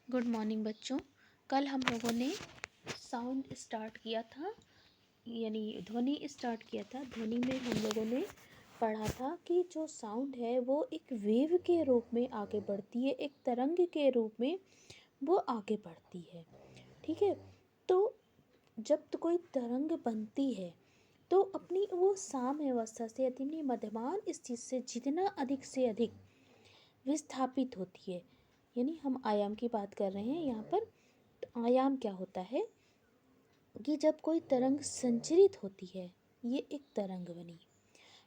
Good morning बच्चों। कल हम लोगों ने साउंड स्टार्ट किया था, यानी ध्वनि स्टार्ट किया था। ध्वनि में हम लोगों ने पढ़ा था कि जो साउंड है वो एक वेव के रूप में आगे बढ़ती है, एक तरंग के रूप में वो आगे बढ़ती है। ठीक है, तो जब तो कोई तरंग बनती है तो अपनी वो साम्य अवस्था से, अपनी मध्यमान स्थिति से जितना अधिक से अधिक विस्थापित होती है, यानी हम आयाम की बात कर रहे हैं यहाँ पर। तो आयाम क्या होता है कि जब कोई तरंग संचरित होती है, ये एक तरंग बनी,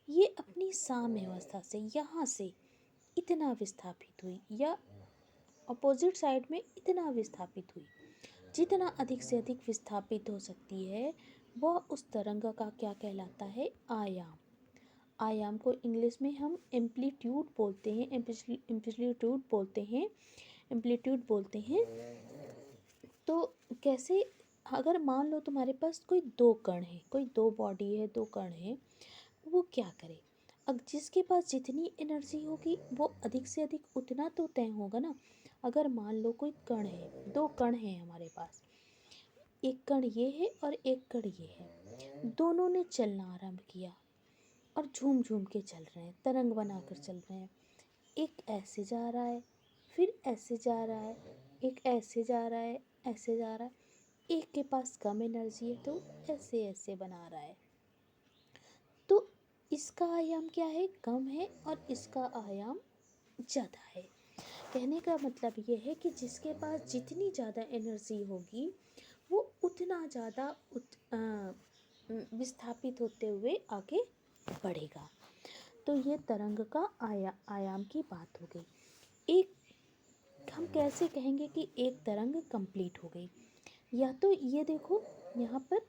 ये अपनी साम्य अवस्था से यहाँ से इतना विस्थापित हुई या अपोजिट साइड में इतना विस्थापित हुई, जितना अधिक से अधिक विस्थापित हो सकती है वह उस तरंग का क्या कहलाता है? आयाम। आयाम को इंग्लिश में हम एम्पलीट्यूड बोलते हैं, एम्पलीट्यूड बोलते हैं, एम्पलीट्यूड बोलते हैं। तो कैसे, अगर मान लो तुम्हारे पास कोई दो कण है, कोई दो बॉडी है, दो कण है, वो क्या करे? अब जिसके पास जितनी एनर्जी होगी वो अधिक से अधिक उतना तो तय होगा ना। अगर मान लो कोई कण है, दो कण है हमारे पास, एक कण ये है और एक कण ये है, दोनों ने चलना आरंभ किया और झूम झूम के चल रहे हैं, तरंग बनाकर चल रहे हैं। एक ऐसे जा रहा है, फिर ऐसे जा रहा है, एक ऐसे जा रहा है, ऐसे जा रहा है। एक के पास कम एनर्जी है तो ऐसे ऐसे बना रहा है। तो इसका आयाम क्या है? कम है, और इसका आयाम ज़्यादा है। कहने का मतलब ये है कि जिसके पास जितनी ज़्यादा एनर्जी होगी वो उतना ज़्यादा विस्थापित होते हुए आगे बढ़ेगा। तो ये तरंग का आयाम की बात हो गई। एक, हम कैसे कहेंगे कि एक तरंग कंप्लीट हो गई? या तो ये देखो, यहाँ पर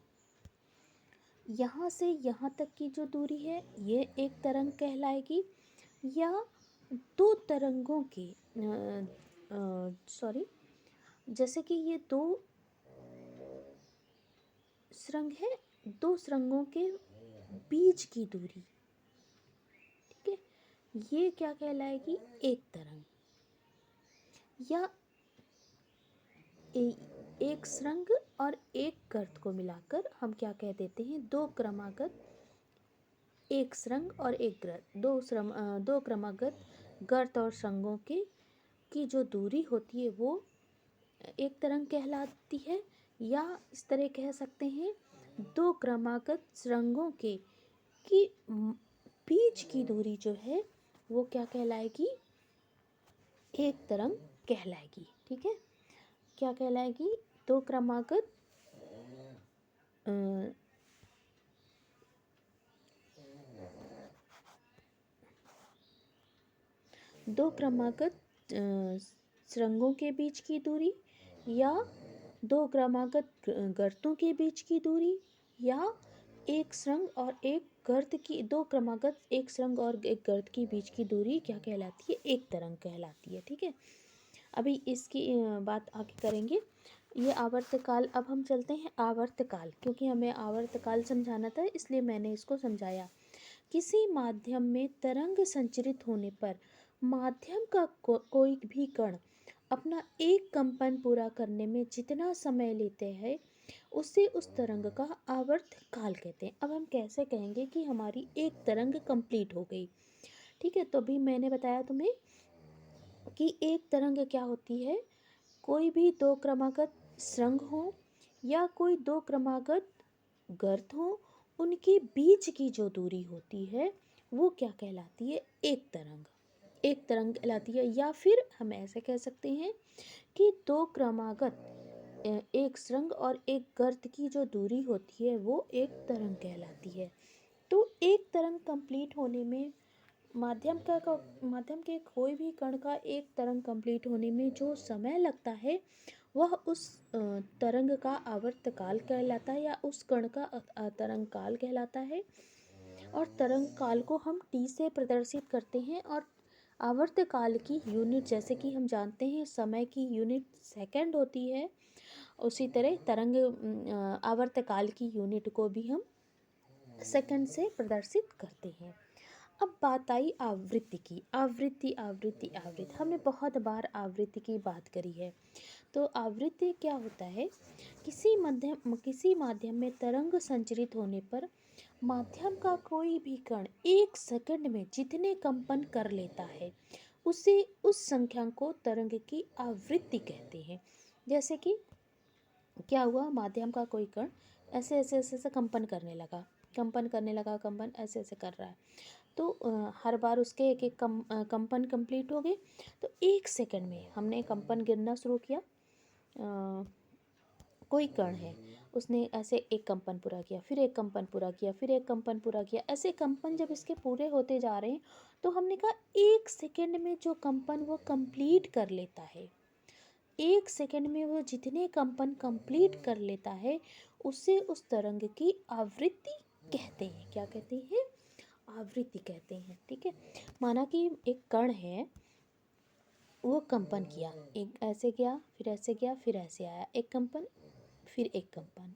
यहाँ से यहाँ तक की जो दूरी है ये एक तरंग कहलाएगी, या दो तरंगों के जैसे कि ये दो सुरंग है, दो सुरंगों के बीच की दूरी, ठीक है, ये क्या कहलाएगी? एक तरंग। या एक सुरंग और एक गर्त को मिलाकर हम क्या कह देते हैं? दो क्रमागत, एक सुरंग और एक गर्त, दो क्रमागत गर्त और सुरंगों की जो दूरी होती है वो एक तरंग कहलाती है। या इस तरह कह सकते हैं, दो क्रमागत सुरंगों की बीच की दूरी जो है वो क्या कहलाएगी? एक तरंग कहलाएगी। ठीक है, क्या कहलाएगी? दो क्रमागत दो क्रमागत सुरंगों के बीच की दूरी, या दो क्रमागत गर्तों के बीच की दूरी, या एक सुरंग और एक गर्त की, दो क्रमागत एक सुरंग और एक गर्त की बीच की दूरी क्या कहलाती है? एक तरंग कहलाती है। ठीक है, अभी इसकी बात आगे करेंगे। ये आवर्तकाल, अब हम चलते हैं आवर्तकाल, क्योंकि हमें आवर्तकाल समझाना था इसलिए मैंने इसको समझाया। किसी माध्यम में तरंग संचरित होने पर माध्यम का कोई भी कण अपना एक कंपन पूरा करने में जितना समय लेते हैं उसे उस तरंग का आवर्त काल कहते हैं। अब हम कैसे कहेंगे कि हमारी एक तरंग कंप्लीट हो गई? ठीक है, तो अभी मैंने बताया तुम्हें कि एक तरंग क्या होती है? कोई भी दो क्रमागत सुरंग हो या कोई दो क्रमागत गर्त हो, उनके बीच की जो दूरी होती है वो क्या कहलाती है? एक तरंग। एक तरंग कहलाती है। या फिर हम ऐसे कह सकते हैं कि दो क्रमागत एक सुरंग और एक गर्त की जो दूरी होती है वो एक तरंग कहलाती है। तो एक तरंग कंप्लीट होने में माध्यम के कोई भी कण का एक तरंग कंप्लीट होने में जो समय लगता है वह उस तरंग का आवर्तकाल कहलाता है, या उस कण का तरंग काल कहलाता है। और तरंग काल को हम टी से प्रदर्शित करते हैं, और आवर्तकाल की यूनिट, जैसे कि हम जानते हैं समय की यूनिट सेकंड होती है, उसी तरह तरंग आवर्तकाल की यूनिट को भी हम सेकंड से प्रदर्शित करते हैं। अब बात आई आवृत्ति की। आवृत्ति आवृत्ति आवृत्ति, हमने बहुत बार आवृत्ति की बात करी है। तो आवृत्ति क्या होता है? किसी माध्यम में तरंग संचरित होने पर माध्यम का कोई भी कण 1 सेकंड में जितने कंपन कर लेता है उसे उस संख्या को तरंग की आवृत्ति कहते हैं। जैसे कि क्या हुआ, माध्यम का कोई कण ऐसे ऐसे ऐसे ऐसे कंपन करने लगा, कंपन ऐसे ऐसे कर रहा है, तो हर बार उसके एक एक कंपन कंप्लीट हो गए। तो 1 सेकंड में हमने कंपन गिनना शुरू किया। कोई कण है, उसने ऐसे एक कंपन पूरा किया, फिर एक कंपन पूरा किया, फिर एक कंपन पूरा किया, ऐसे कंपन जब इसके पूरे होते जा रहे हैं तो हमने कहा 1 सेकंड में जो कंपन वो कंप्लीट कर लेता है, 1 सेकंड में वो जितने कंपन कंप्लीट कर लेता है उसे उस तरंग की आवृत्ति कहते हैं। क्या कहते हैं? आवृत्ति कहते हैं। ठीक है, माना कि एक कण है, वो कंपन किया, एक ऐसे गया, फिर ऐसे गया, फिर ऐसे आया, एक कंपन, फिर एक कंपन,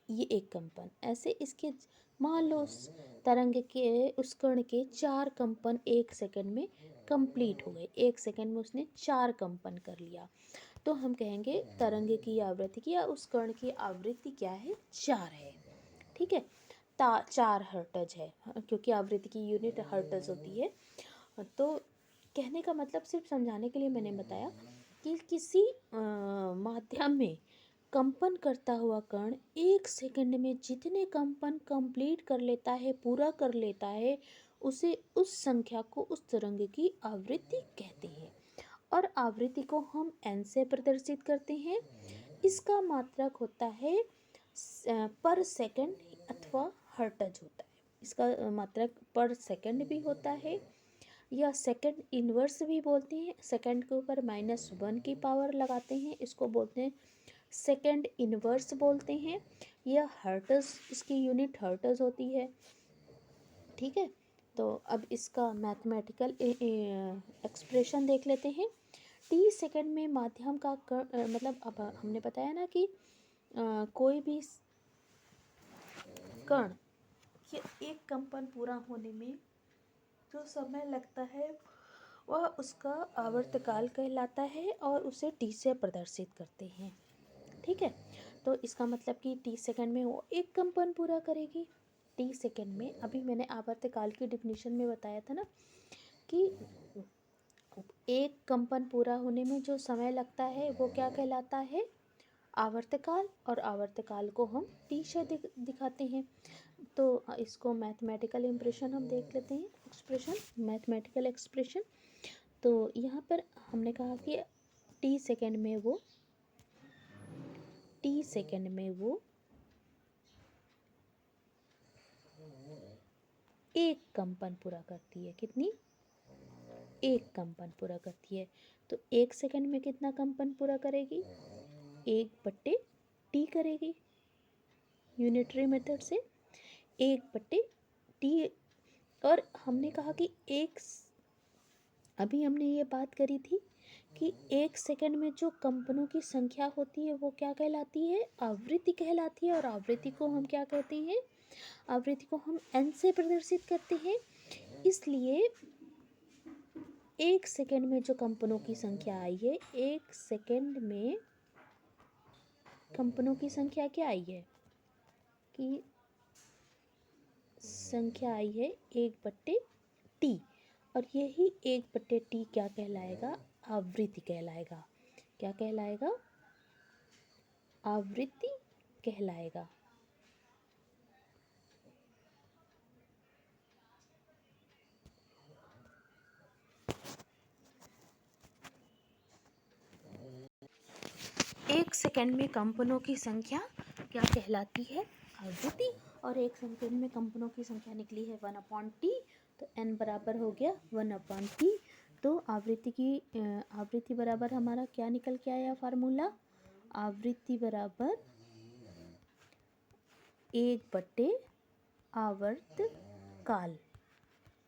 ये एक कंपन, ऐसे इसके मान लो उस तरंग के, उस कण के 4 कंपन 1 सेकंड में कंप्लीट हो गए। 1 सेकंड में उसने 4 कंपन कर लिया, तो हम कहेंगे तरंग की आवृत्ति की या उस कण की आवृत्ति क्या है? 4 है। ठीक है, 4 हर्ट्ज है, क्योंकि आवृत्ति की यूनिट हर्ट्ज होती है। तो कहने का मतलब, सिर्फ समझाने के लिए मैंने बताया कि किसी माध्यम में कंपन करता हुआ कण 1 सेकंड में जितने कंपन कंप्लीट कर लेता है, पूरा कर लेता है, उसे उस संख्या को उस तरंग की आवृत्ति कहते हैं। और आवृत्ति को हम n से प्रदर्शित करते हैं। इसका मात्रक होता है पर सेकंड अथवा हर्ट्ज होता है। इसका मात्रक पर सेकंड भी होता है, या सेकंड इन्वर्स भी बोलते हैं। सेकंड के ऊपर -1 की पावर लगाते हैं, इसको बोलते हैं सेकंड इन्वर्स बोलते हैं। यह हर्ट्ज, इसकी यूनिट हर्ट्ज होती है। ठीक है, तो अब इसका मैथमेटिकल एक्सप्रेशन देख लेते हैं। टी सेकंड में माध्यम का मतलब अब हमने बताया ना कि कोई भी कण के एक कंपन पूरा होने में जो समय लगता है वह उसका आवर्तकाल कहलाता है, और उसे टी से प्रदर्शित करते हैं। ठीक है, तो इसका मतलब कि टी सेकंड में वो एक कंपन पूरा करेगी। टी सेकंड में, अभी मैंने आवर्तकाल की डिफिनीशन में बताया था ना कि एक कंपन पूरा होने में जो समय लगता है वो क्या कहलाता है? आवर्तकाल। और आवर्तकाल को हम टी से दिखाते हैं। तो इसको मैथमेटिकल इम्प्रेशन हम देख लेते हैं, एक्सप्रेशन, मैथमेटिकल एक्सप्रेशन। तो यहाँ पर हमने कहा कि टी सेकंड में वो एक कंपन पूरा करती है। कितनी? एक कंपन पूरा करती है। तो 1 सेकंड में कितना कंपन पूरा करेगी? 1/t करेगी, यूनिटरी मेथड से 1/t। और हमने कहा कि अभी हमने ये बात करी थी कि 1 सेकंड में जो कंपनों की संख्या होती है वो क्या कहलाती है? आवृत्ति कहलाती है। और आवृत्ति को हम क्या कहते हैं? आवृत्ति को हम n से प्रदर्शित करते हैं। इसलिए 1 सेकंड में जो कंपनों की संख्या आई है, 1 सेकंड में कंपनों की संख्या क्या आई है? कि संख्या आई है 1/t। और यही 1/t क्या कहलाएगा? आवृत्ति कहलाएगा। क्या कहलाएगा? आवृत्ति कहलाएगा। एक सेकंड में कंपनों की संख्या क्या कहलाती है? आवृत्ति। और 1 सेकंड में कंपनों की संख्या निकली है 1/t, तो n बराबर हो गया 1/t। तो आवृत्ति बराबर हमारा क्या निकल के आया फार्मूला? आवृत्ति बराबर 1/आवर्तकाल।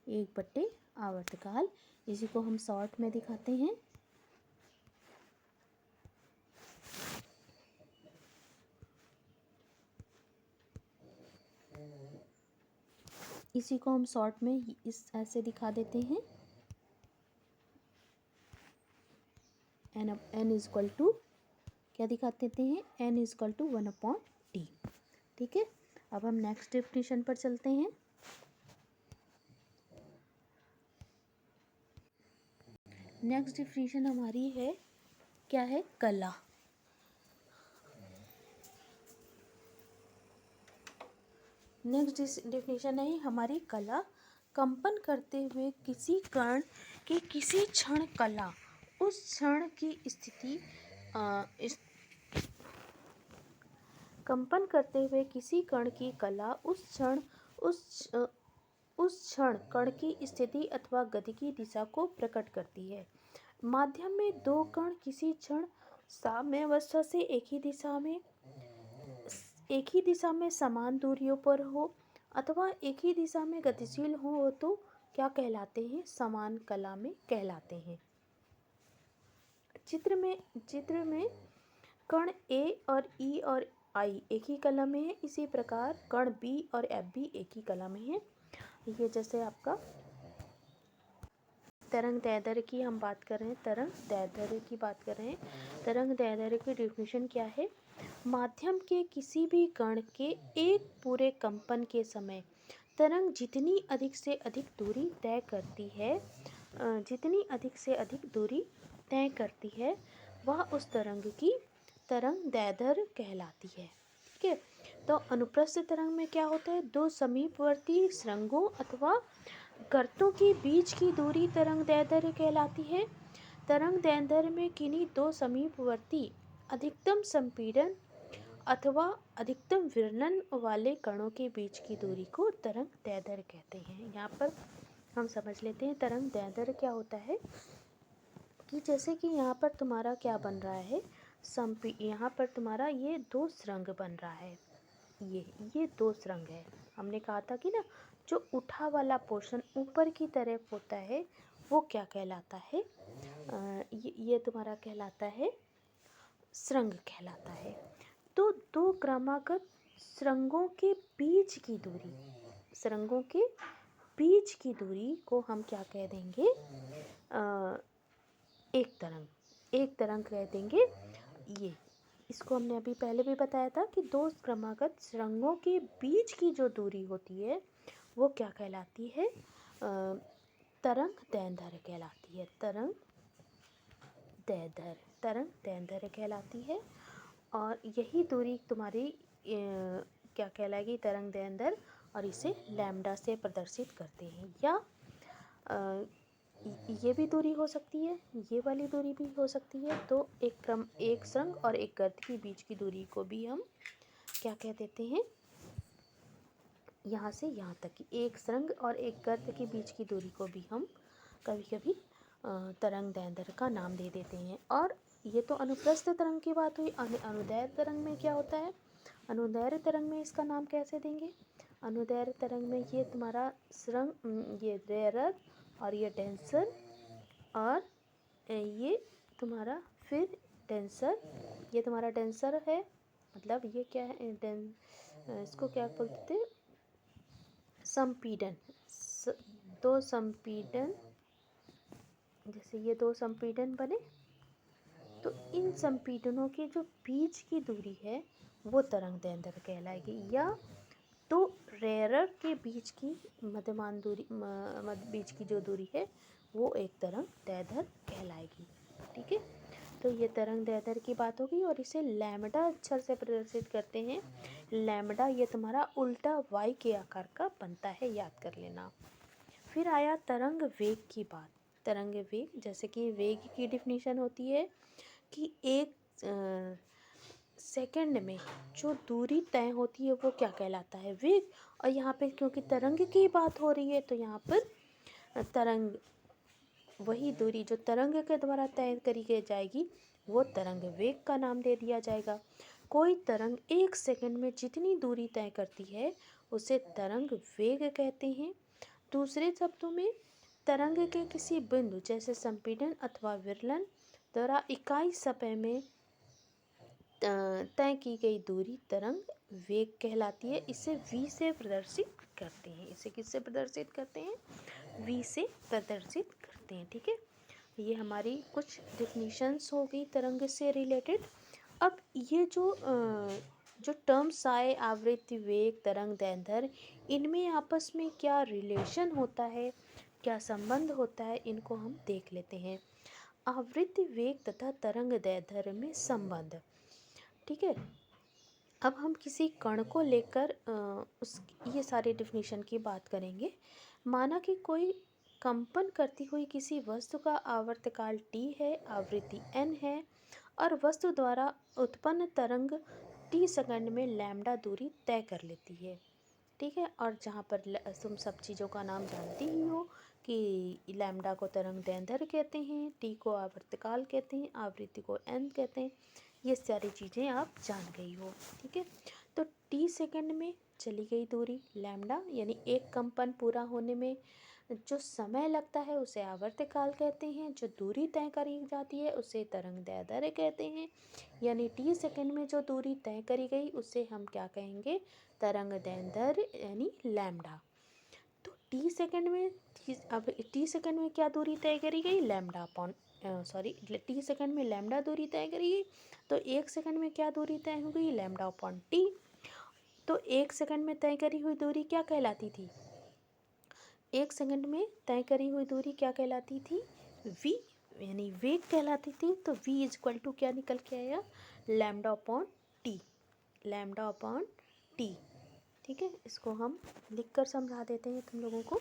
1/आवर्तकाल। इसी को हम शॉर्ट में दिखाते हैं। इसी को हम शॉर्ट में इस ऐसे दिखा देते हैं, एन इज इक्वल टू क्या दिखा देते हैं, N is equal to 1/t। ठीक है, अब हम नेक्स्ट डेफिनेशन पर चलते हैं। नेक्स्ट डेफिनेशन हमारी है, क्या है, कला। नेक्स्ट डेफिनेशन है हमारी कला। कंपन करते हुए किसी कण की किसी क्षण कला उस क्षण की स्थिति कंपन करते हुए किसी कण की कला उस क्षण कण की स्थिति अथवा गति की दिशा को प्रकट करती है। माध्यम में दो कण किसी क्षण साम्यावस्था से एक ही दिशा में समान दूरियों पर हो अथवा एक ही दिशा में गतिशील हो तो क्या कहलाते हैं, समान कला में कहलाते हैं। चित्र में कण ए और ई और आई एक ही कला में है, इसी प्रकार कण बी और एफ भी एक ही कला में है। ये जैसे आपका तरंग दैर्ध्य की हम बात कर रहे हैं, तरंग दैर्ध्य की बात कर रहे हैं। तरंग दैर्ध्य की डेफिनेशन क्या है, माध्यम के किसी भी कण के एक पूरे कंपन के समय तरंग जितनी अधिक से अधिक दूरी तय करती है वह उस तरंग की तरंग दैर्ध्य कहलाती है। ठीक है, तो अनुप्रस्थ तरंग में क्या होता है, दो समीपवर्ती सुरंगों अथवा गर्तों के बीच की दूरी तरंग दैर्ध्य कहलाती है। तरंग दैर्ध्य में किन्हीं दो समीपवर्ती अधिकतम संपीड़न अथवा अधिकतम विरलन वाले कणों के बीच की दूरी को तरंग दैर्ध्य कहते हैं। यहाँ पर हम समझ लेते हैं तरंग दैर्ध्य क्या होता है, कि जैसे कि यहाँ पर तुम्हारा क्या बन रहा है, यहाँ पर तुम्हारा ये दो सुरंग बन रहा है, ये दो सुरंग है। हमने कहा था कि ना जो उठा वाला पोर्शन ऊपर की तरफ होता है वो क्या कहलाता है, ये तुम्हारा कहलाता है सुरंग कहलाता है। तो दो क्रमागत सुरंगों के बीच की दूरी को हम क्या कह देंगे, एक तरंग कह देंगे। ये इसको हमने अभी पहले भी बताया था कि दो क्रमागत सुरंगों के बीच की जो दूरी होती है वो क्या कहलाती है, तरंग दैर्ध्य कहलाती है। तरंग दैर्ध्य कहलाती है। और यही दूरी तुम्हारी क्या कहलाएगी, तरंग दैर्ध्य, और इसे लैम्डा से प्रदर्शित करते हैं। या ये भी दूरी हो सकती है, ये वाली दूरी भी हो सकती है। तो एक सुरंग और एक गर्त के बीच की दूरी को भी हम क्या कह देते हैं, यहाँ से यहाँ तक की एक सुरंग और एक गर्त के बीच की दूरी को भी हम कभी कभी तरंग दैर्ध्य का नाम दे देते हैं। और ये तो अनुप्रस्थ तरंग की बात हुई। अनुदैर्ध्य तरंग में क्या होता है, अनुदैर्ध्य तरंग में इसका नाम कैसे देंगे, अनुदैर्ध्य तरंग में ये तुम्हारा सुरंग, ये रेयरर और ये डेंसर, और ये तुम्हारा फिर डेंसर, ये तुम्हारा डेंसर है, मतलब ये क्या है, इसको क्या बोलते थे, संपीड़न। दो संपीड़न, जैसे ये दो संपीड़न बने तो इन संपीड़नों के जो बीच की दूरी है वो तरंग दैर्ध्य कहलाएगी। या तो रेयरर के बीच की मध्यमान दूरी, बीच की जो दूरी है वो एक तरंग दैर्ध्य कहलाएगी। ठीक है, तो ये तरंग दैर्ध्य की बात होगी। और इसे लैम्डा अक्षर से प्रदर्शित करते हैं। लैम्डा ये तुम्हारा उल्टा वाई के आकार का बनता है, याद कर लेना। फिर आया तरंग वेग की बात। तरंग वेग, जैसे कि वेग की डिफिनीशन होती है कि एक सेकंड में जो दूरी तय होती है वो क्या कहलाता है, वेग। और यहाँ पे क्योंकि तरंग की बात हो रही है तो यहाँ पर तरंग, वही दूरी जो तरंग के द्वारा तय करी जाएगी वो तरंग वेग का नाम दे दिया जाएगा। कोई तरंग एक सेकंड में जितनी दूरी तय करती है उसे तरंग वेग कहते हैं। दूसरे शब्दों में तरंग के किसी बिंदु जैसे संपीड़न अथवा विरलन द्वारा इकाई समय में तय की गई दूरी तरंग वेग कहलाती है। इसे v से प्रदर्शित करते हैं। इसे किससे प्रदर्शित करते हैं? v से प्रदर्शित करते हैं। ठीक है, ये हमारी कुछ डिफिनीशंस हो गई तरंग से रिलेटेड। अब ये जो टर्म्स आए, आवृत्ति, वेग, तरंग, दैर्ध्य, इनमें आपस में क्या रिलेशन होता है, क्या संबंध होता है, इनको हम देख लेते हैं। आवृत्ति, वेग तथा तरंग दैर्ध्य में संबंध। ठीक है, अब हम किसी कण को लेकर उस ये सारे डिफिनीशन की बात करेंगे। माना कि कोई कंपन करती हुई किसी वस्तु का आवर्तकाल t है, आवृत्ति n है और वस्तु द्वारा उत्पन्न तरंग t सेकंड में लैम्डा दूरी तय कर लेती है। ठीक है, और जहाँ पर तुम सब चीज़ों का नाम जानती ही हो कि लैम्डा को तरंग दैर्ध्य कहते हैं, टी को आवर्तकाल कहते हैं, आवृत्ति को n कहते हैं। ये सारी चीज़ें आप जान गई हो। ठीक है, तो टी सेकंड में चली गई दूरी लैम्डा, यानी एक कंपन पूरा होने में जो समय लगता है उसे आवर्तकाल कहते हैं। जो दूरी तय करी जाती है उसे तरंग दैर्ध्य कहते हैं। यानी टी सेकंड में जो दूरी तय करी गई उसे हम क्या कहेंगे? तरंग दैर्ध्य, यानी लैम्डा। तो टी सेकंड में अब टी सेकंड में क्या दूरी तय करी गई? लैम्डा अपॉन टी सेकंड में लैम्डा दूरी तय करी गई, तो एक सेकंड में क्या दूरी तय हो गई? Lambda upon T. तो एक सेकंड में तय करी हुई दूरी क्या कहलाती थी? एक सेकंड में तय करी हुई दूरी क्या कहलाती थी? v, यानी वेग कहलाती थी। तो v इज इक्वल टू क्या निकल के आया? Lambda upon T, lambda upon T. ठीक है, इसको हम लिखकर समझा देते हैं तुम लोगों को।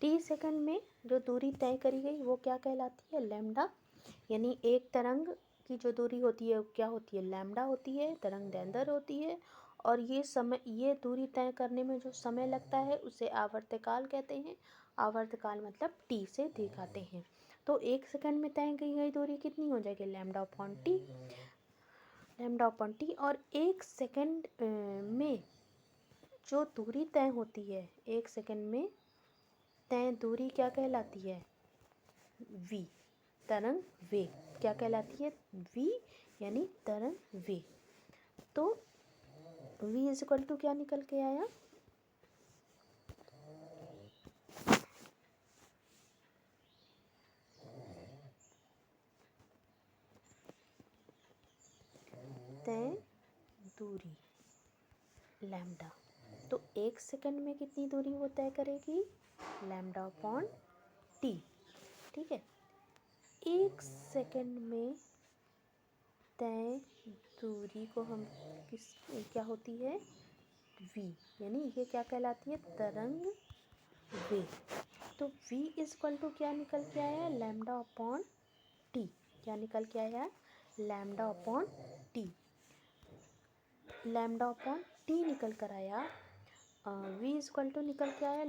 टी सेकंड में जो दूरी तय करी गई वो क्या कहलाती है? लैम्डा। यानी एक तरंग की जो दूरी होती है क्या होती है? लैम्डा होती है, तरंग दैर्ध्य होती है। और ये दूरी तय करने में जो समय लगता है उसे आवर्तकाल कहते हैं। आवर्तकाल मतलब टी से दिखाते हैं। तो एक सेकंड में तय की गई दूरी कितनी हो जाएगी? Lambda upon T, lambda upon T. और एक सेकंड में जो दूरी तय होती है, एक सेकंड में तय दूरी क्या कहलाती है? v, तरंग वेग क्या कहलाती है? v, यानी तरंग वेग। तो v इज इक्वल टू क्या निकल के आया? तय दूरी लैम्डा। तो एक सेकंड में कितनी दूरी वो तय करेगी? Lambda upon T. ठीक है, एक सेकंड में तय दूरी को हम क्या होती है? v, यानी ये क्या कहलाती है? तरंग वेग। तो v इज इक्वल टू क्या निकल के आया? Lambda upon T. क्या निकल के आया? Lambda upon T, lambda upon T निकल कर आया। v इज इक्वल टू निकल के आया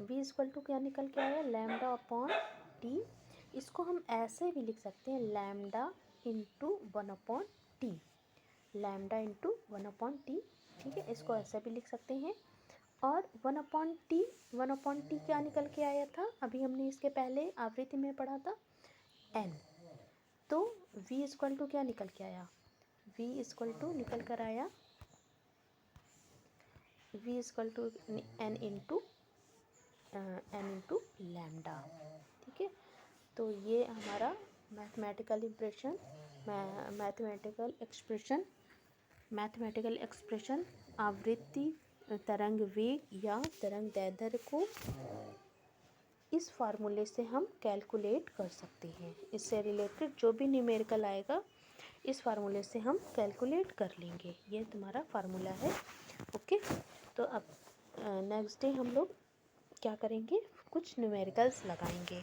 v इज इक्वल टू क्या निकल के आया? Lambda upon T. इसको हम ऐसे भी लिख सकते हैं, lambda into 1 upon T, lambda into 1 upon T. ठीक है, इसको ऐसे भी लिख सकते हैं। और 1/t, 1/t क्या निकल के आया था, अभी हमने इसके पहले आवृत्ति में पढ़ा था n। तो v इक्वल टू क्या निकल के आया, v इक्वल टू निकल कर आया v equal to n into lambda. ठीक है, तो ये हमारा मैथमेटिकल एक्सप्रेशन आवृत्ति तरंग वेग या तरंग दैर्ध्य को इस फार्मूले से हम कैलकुलेट कर सकते हैं। इससे रिलेटेड जो भी न्यूमेरिकल आएगा इस फार्मूले से हम कैलकुलेट कर लेंगे। ये तुम्हारा फार्मूला है। ओके, तो अब नेक्स्ट डे हम लोग क्या करेंगे, कुछ न्यूमेरिकल्स लगाएंगे।